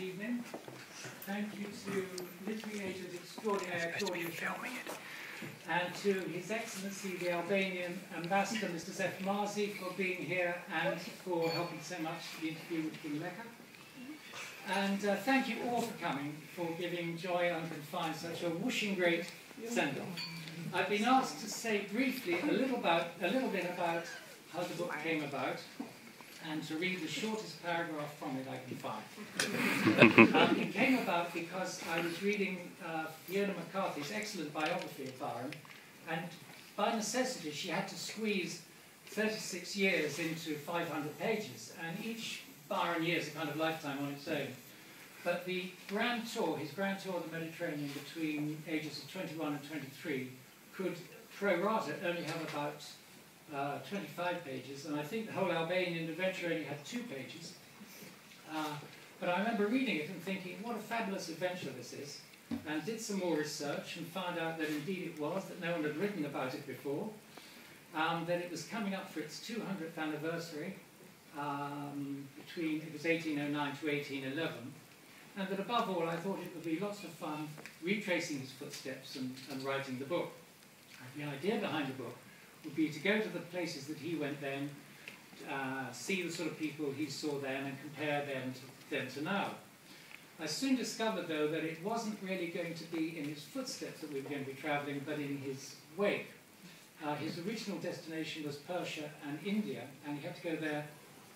evening. Thank you to Literary Agent Extraordinaire Claudius and to His Excellency the Albanian Ambassador Mr. Zef Marzi for being here and for helping so much the interview with King Lecker. And thank you all for coming, for giving Joy Unconfined such a whooshing great send-off. I've been asked to say briefly a little bit about how the book came about, and to read the shortest paragraph from it I can find. It came about because I was reading Fiona McCarthy's excellent biography of Byron, and by necessity she had to squeeze 36 years into 500 pages, and each Byron year is a kind of lifetime on its own. But the grand tour, his grand tour of the Mediterranean between ages of 21 and 23, could pro rata only have about 25 pages, and I think the whole Albanian adventure only had 2 pages. But I remember reading it and thinking, what a fabulous adventure this is, and did some more research and found out that indeed it was, that no one had written about it before, that it was coming up for its 200th anniversary, it was 1809 to 1811, and that above all I thought it would be lots of fun retracing his footsteps and writing the book. And the idea behind the book would be to go to the places that he went then, see the sort of people he saw then and compare them to now. I soon discovered though that it wasn't really going to be in his footsteps that we were going to be travelling, but in his wake. His original destination was Persia and India, and he had to go there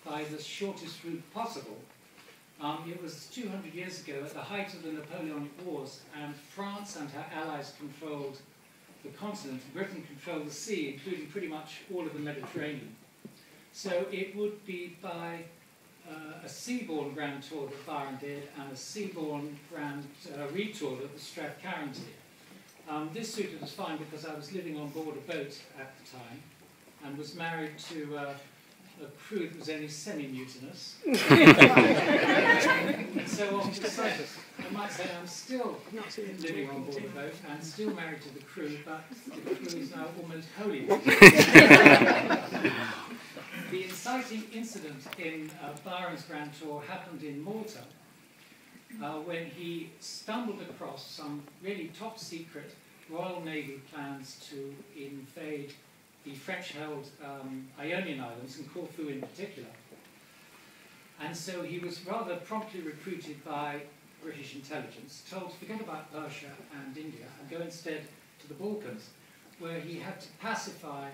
by the shortest route possible. It was 200 years ago at the height of the Napoleonic Wars, and France and her allies controlled the continent. Britain controlled the sea, including pretty much all of the Mediterranean. So it would be by a seaborne grand tour that Byron did, and a seaborne grand retour that the Strathcarron did. This suited us fine because I was living on board a boat at the time, and was married to a crew that was only semi-mutinous. And so on I might say I'm still living on board a boat and still married to the crew, but the crew is now almost wholly. The inciting incident in Byron's grand tour happened in Malta, when he stumbled across some really top secret Royal Navy plans to invade the French-held Ionian Islands, and Corfu in particular. And so he was rather promptly recruited by British intelligence, told to forget about Persia and India and go instead to the Balkans, where he had to pacify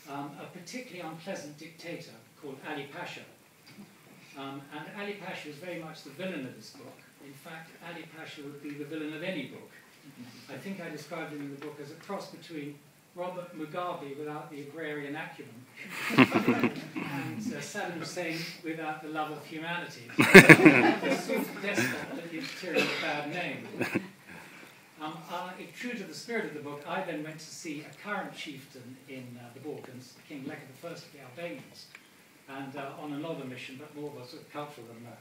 a particularly unpleasant dictator called Ali Pasha. And Ali Pasha is very much the villain of this book. In fact, Ali Pasha would be the villain of any book. I think I described him in the book as a cross between Robert Mugabe without the agrarian acumen, and Saddam Hussein without the love of humanity. The sort of despot that gives tyranny a bad name. True to the spirit of the book, I then went to see a current chieftain in the Balkans, King Lecker I of the Albanians, and on another mission, but more of a sort of cultural than a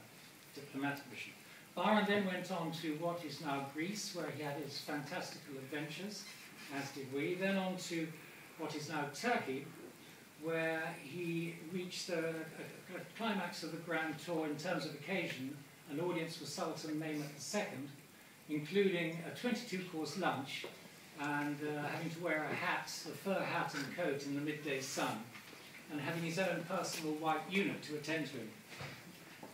diplomatic mission. Byron then went on to what is now Greece, where he had his fantastical adventures, as did we, then on to what is now Turkey, where he reached a climax of the grand tour in terms of occasion, an audience with Sultan Mehmet II, including a 22-course lunch, and having to wear a fur hat and coat in the midday sun, and having his own personal white eunuch to attend to him,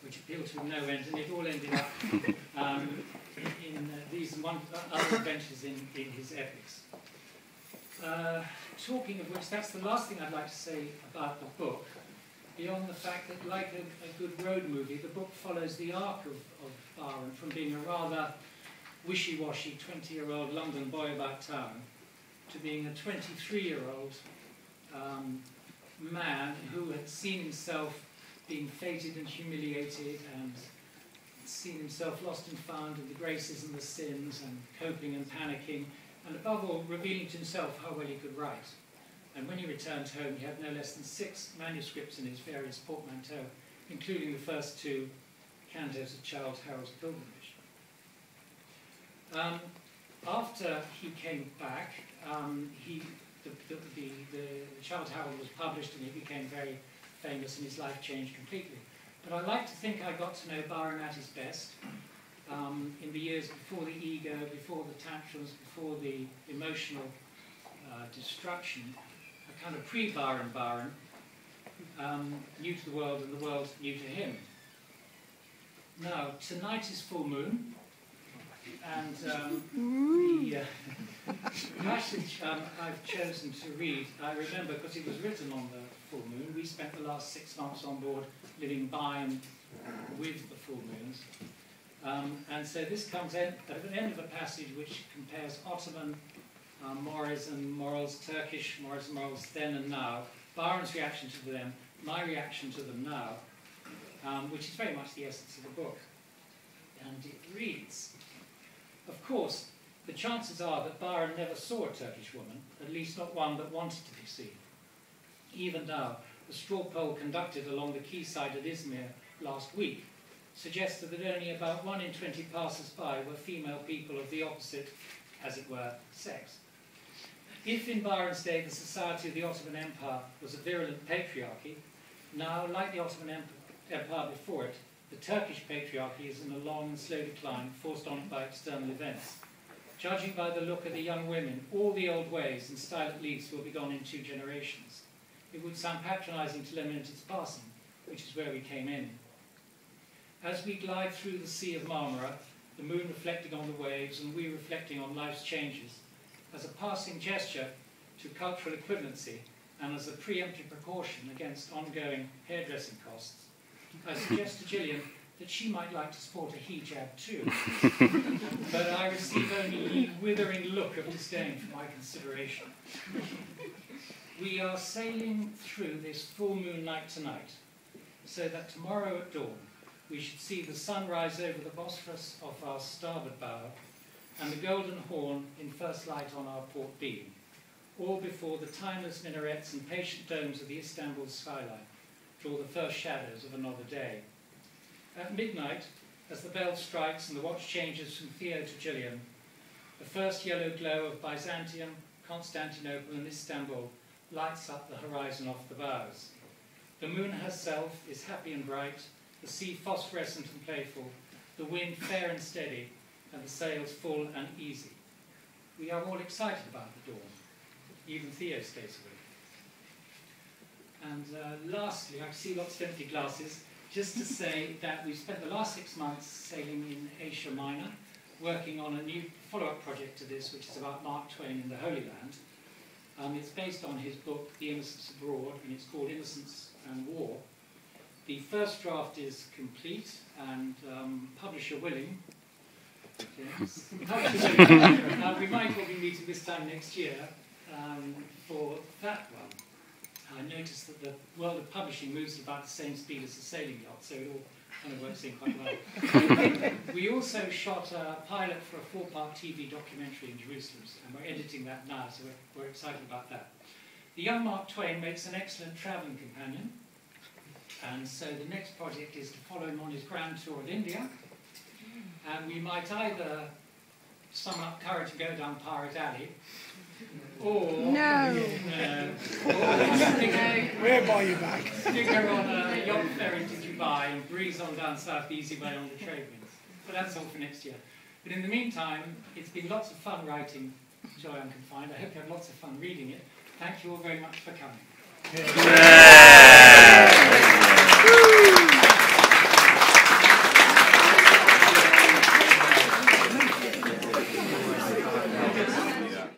which appealed to him no end, and it all ended up in these and other adventures in his epics. Talking of which, that's the last thing I'd like to say about the book, beyond the fact that, like a good road movie, the book follows the arc of Byron from being a rather wishy-washy 20-year-old London boy about town to being a 23-year-old man who had seen himself being feted and humiliated, and seen himself lost and found in the graces and the sins, and coping and panicking, and above all, revealing to himself how well he could write. And when he returned home, he had no less than 6 manuscripts in his various portmanteaux, including the first 2 cantos of Charles Harold's Pilgrimage. After he came back, the Charles Harold was published, and he became very famous, and his life changed completely. But I like to think I got to know Byron at his best, in the years before the ego, before the tantrums, before the emotional destruction, a kind of pre-Byron Byron, new to the world and the world new to him. Now, tonight is full moon, and the passage I've chosen to read, I remember because it was written on the full moon. We spent the last 6 months on board living by and with the full moons. And so this comes at the end of a passage which compares Ottoman mores and morals, Turkish mores and morals then and now, Byron's reaction to them, my reaction to them now, which is very much the essence of the book. And it reads, of course, the chances are that Byron never saw a Turkish woman, at least not one that wanted to be seen. Even now, the straw poll conducted along the quayside at Izmir last week suggested that only about 1 in 20 passers-by were female people of the opposite, as it were, sex. If in Byron's day the society of the Ottoman Empire was a virulent patriarchy, now, like the Ottoman Empire before it, the Turkish patriarchy is in a long and slow decline, forced on it by external events. Judging by the look of the young women, all the old ways and style at least will be gone in 2 generations. It would sound patronising to lament its passing, which is where we came in. As we glide through the Sea of Marmara, the moon reflecting on the waves and we reflecting on life's changes, as a passing gesture to cultural equivalency and as a preemptive precaution against ongoing hairdressing costs, I suggest to Gillian that she might like to sport a hijab too. But I receive only a withering look of disdain for my consideration. We are sailing through this full moon night tonight, so that tomorrow at dawn we should see the sun rise over the Bosphorus of our starboard bow and the Golden Horn in first light on our port beam, all before the timeless minarets and patient domes of the Istanbul skyline draw the first shadows of another day. At midnight, as the bell strikes and the watch changes from Theo to Gillian, the first yellow glow of Byzantium, Constantinople and Istanbul lights up the horizon off the bows. The moon herself is happy and bright, the sea phosphorescent and playful, the wind fair and steady, and the sails full and easy. We are all excited about the dawn. Even Theo stays awake. And lastly, I see lots of empty glasses, just to say that we've spent the last 6 months sailing in Asia Minor, working on a new follow-up project to this, which is about Mark Twain in the Holy Land. It's based on his book, The Innocents Abroad, and it's called Innocence and War. The first draft is complete, and publisher willing. Yes. We might well be meeting this time next year for that one. I noticed that the world of publishing moves at about the same speed as the sailing yacht, so it all kind of works in quite well. We also shot a pilot for a 4-part TV documentary in Jerusalem, and we're editing that now, so we're excited about that. The young Mark Twain makes an excellent travelling companion, and so the next project is to follow him on his grand tour of India, and we might either summon up courage and go down Pirate Alley, or we'll buy you back. Stick her on a yacht ferry to Dubai and breeze on down south the easy way on the trade winds. But that's all for next year. But in the meantime, it's been lots of fun writing Joy Unconfined. I hope you have lots of fun reading it. Thank you all very much for coming. Yeah.